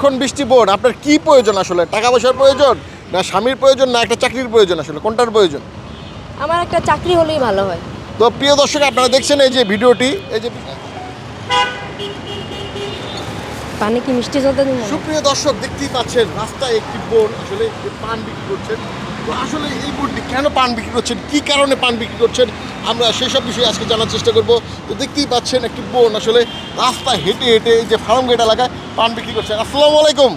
এখন বৃষ্টি বোন, আপনার কি প্রয়োজন আসলে? টাকা পয়সার প্রয়োজন, না স্বামীর প্রয়োজন, না একটা চাকরির প্রয়োজন? আসলে কোনটার প্রয়োজন? আমার একটা চাকরি হলেই ভালো হয়। তো প্রিয় দর্শক, আপনারা দেখছেন এই যে ভিডিওটি, এই যে পানি কি মিষ্টি জলটা দিব? সুপ্রিয় দর্শক, দেখতেই পাচ্ছেন রাস্তায় একটি বোন আসলে পান বিক্রি করছেন। তো আসলে এই বোনটি কেন পান বিক্রি করছেন, কি কারণে পান বিক্রি করছেন, আমরা সেসব বিষয়ে আজকে জানার চেষ্টা করব। তো দেখতেই পাচ্ছেন একটি বোন আসলে রাস্তায় হেঁটে হেঁটে এই যে ফার্ম গেট এলাকায় পান বিক্রি করছেন। আসসালামু আলাইকুম।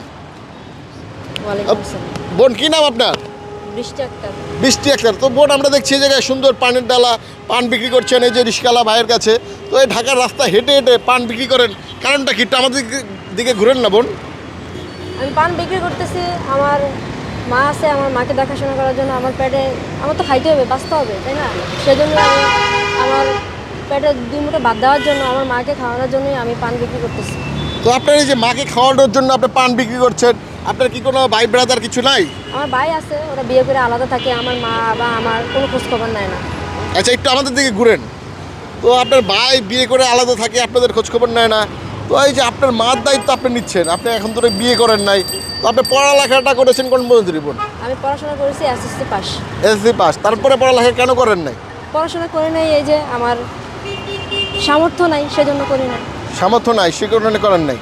ওয়ালাইকুম আসসালাম। বোন, কি নাম আপনার? বৃষ্টি একটা। বৃষ্টি আক্তার। তো বোন, আমরা দেখছি এই জায়গায় সুন্দর পানের ডালা পান বিক্রি করছেন এই যে রিস্কালা ভাইয়ের কাছে। তো এই ঢাকার রাস্তায় হেঁটে হেঁটে পান বিক্রি করেন, কারণটা কি? একটু আমাদের দিকে ঘুরেন না বোন। আমি পান বিক্রি করতেছি, আমার মা আছে, আমার মাকে দেখাশোনা করার জন্য। আমার পেটে আমার তো খাইতে হবে, বাঁচতে হবে, তাই না? সেজন্য আমি আমার পেটে দুই মুঠো ভাত দেওয়ার জন্য, আমার মাকে খাওয়ানোর জন্যই আমি পান বিক্রি করতেছি। তো আপনার এই যে মাকে খাওয়ানোর জন্য আপনি পান বিক্রি করছেন, আপনার কি কোনো ভাই ব্রাদার কিছু নাই? আমার ভাই আছে, ওরা বিয়ে করে আলাদা থাকে, আমার মা বা আমার কোনো খোঁজ খবর নেয় না। আচ্ছা, একটু আমাদের দিকে ঘুরেন। তো আপনার ভাই বিয়ে করে আলাদা থাকে, আপনাদের খোঁজখবর নেয় না। তো এই যে আপনার মার দায়িত্ব আপনি নিচ্ছেন, আপনি এখন তো বিয়ে করেন নাই, তো আপনি পড়ালেখাটা করেছেন কোন পর্যন্ত বোন? আমি পড়াশোনা করেছি এসএসসি পাস। এসসি পাস, তারপরে পড়ালেখা কেন করেন নাই? পড়াশোনা করে নাই, এই যে আমার সামর্থ্য নাই, সেজন্য করি না। সামর্থ্য নাই, সে কারণে করেন নাই।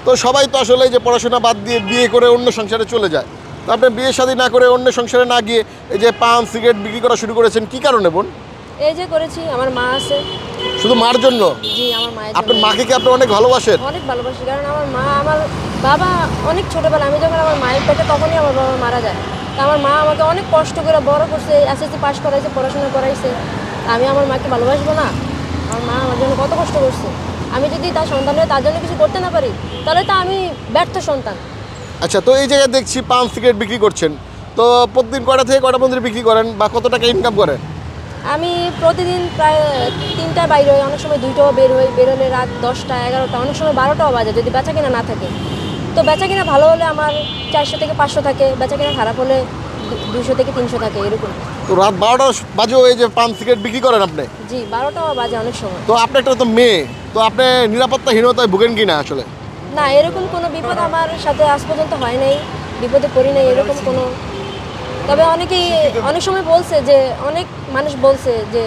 তো সবাই তো আসলে এই যে পড়াশোনা বাদ দিয়ে বিয়ে করে অন্য সংসারে চলে যায়। তো আপনি বিয়ে শাদী না করে অন্য সংসারে না গিয়ে এই যে পান সিগারেট বিক্রি করা শুরু করেছেন, কি কারণে বোন? এই যে করেছি, আমার মা আছে। শুধু মার জন্য? জি, আমার মায়ের আপনার জন্য। মাকে কি আপনি অনেক ভালোবাসেন? অনেক ভালোবাসি, কারণ আমার মা, আমার বাবা অনেক ছোটোবেলা, আমি যখন আমার মায়ের পেটে তখনই আমার বাবা মারা যায়। তা আমার মা আমাকে অনেক কষ্ট করে বড় করছে, এসএসসি পাস করাইছে, পড়াশোনা করাইছে। আমি আমার মাকে ভালোবাসবো না? আমার মা আমার জন্য কত কষ্ট করছে। আমি যদি তার সন্তান হয়ে তার জন্য কিছু করতে না পারি, তাহলে তো আমি ব্যর্থ সন্তান। আচ্ছা, তো এই জায়গায় দেখছি পান সিগারেট বিক্রি করছেন। তো প্রতিদিন কয়টা থেকে কয়টা পর্যন্ত বিক্রি করেন বা কত টাকা ইনকাম করেন? আমি প্রতিদিন প্রায় 3টায় বাইর হই, অনেক সময় 2টাও বের হই। বেরোলে রাত 10টা 11টা, অনেক সময় 12টাও বাজে যদি বেচা কিনা না থাকে। তো বেচা কিনা ভালো হলে আমার 400 থেকে 500 থাকে, বেচা কিনা খারাপ হলে 200 থেকে 300 থাকে, এরকম। তো রাত 12টা বাজেও এই যে পান সিগারেট বিক্রি করেন আপনি? জি, 12টাও বাজে অনেক সময়। তো আপনি একটা তো মেয়ে, তো আপনি নিরাপত্তাহীনতায় ভুগেন কি না আসলে? না, এরকম কোনো বিপদ আমার সাথে আজ পর্যন্ত হয় নাই, বিপদে পড়ি নাই এরকম কোনো। তবে অনেকেই অনেক সময় বলছে যে, অনেক মানুষ বলছে যে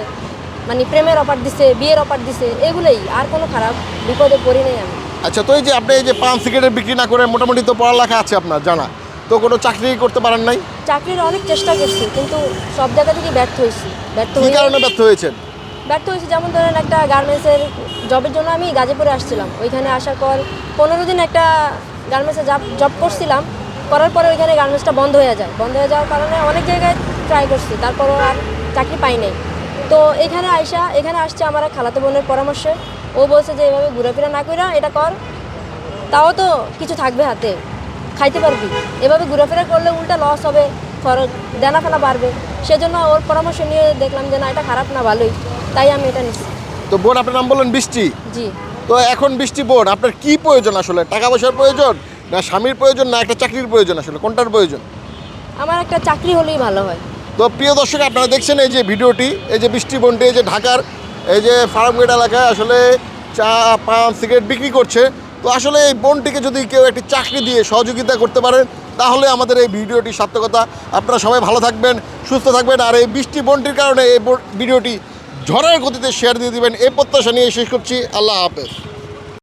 মানে প্রেমের অফার দিছে, বিয়ের অফার দিছে, এগুলোই, আর কোনো খারাপ বিপদে পড়ি নাই আমি। আচ্ছা, তো এই যে আপনি এই যে পান সিগারেট বিক্রি না করে মোটামুটি তো পড়ালেখা আছে আপনার জানা, তো কোনো চাকরি করতে পারেন নাই? চাকরির অনেক চেষ্টা করছি, কিন্তু সব জায়গা থেকে ব্যর্থ হয়েছি। কি কারণে ব্যর্থ হয়েছেন? ব্যর্থ হয়েছি, যেমন ধরেন একটা গার্মেন্টসের জবের জন্য আমি গাজীপুরে আসছিলাম। ওইখানে আসার পর 15 দিন একটা গার্মেন্টসে জব করছিলাম। করার পরে ওইখানে গার্মেন্টসটা বন্ধ হয়ে যায়। বন্ধ হয়ে যাওয়ার কারণে অনেক জায়গায় ট্রাই করছি, তারপরও আর চাকরি পাই নাই। তো এখানে আসছে আমার এক খালাতো বোনের পরামর্শে। ও বলছে যে এভাবে ঘোরাফেরা না কইরা এটা কর, তাও তো কিছু থাকবে হাতে, খাইতে পারবি। এভাবে ঘোরাফেরা করলে উল্টা লস হবে, খরচ দেনা ফেলা বাড়বে। সেজন্য ওর পরামর্শ নিয়ে দেখলাম যে না, এটা খারাপ না, ভালোই, তাই আমি এটা নিচ্ছি। তো বোন, আপনার নাম বললেন বৃষ্টি। জি। তো এখন বৃষ্টি বোন, আপনার কি প্রয়োজন আসলে? টাকা পয়সার প্রয়োজন, না স্বামীর প্রয়োজন, না একটা চাকরির প্রয়োজন? আসলে কোনটার প্রয়োজন? আমার একটা চাকরি হলেই ভালো হয়। তো প্রিয় দর্শক, আপনারা দেখছেন এই যে ভিডিওটি, এই যে বৃষ্টি বোনটি এই যে ঢাকার এই যে ফার্মগেট এলাকায় আসলে চা পান সিগারেট বিক্রি করছে। তো আসলে এই বোনটিকে যদি কেউ একটি চাকরি দিয়ে সহযোগিতা করতে পারেন, তাহলে আমাদের এই ভিডিওটি সার্থকতা। আপনারা সবাই ভালো থাকবেন, সুস্থ থাকবেন, আর এই বৃষ্টি বোনটির কারণে এই ভিডিওটি ঝড়ের গতিতে শেয়ার দিয়ে দিবেন, এই প্রত্যাশা নিয়ে শেষ করছি। আল্লাহ হাফেজ।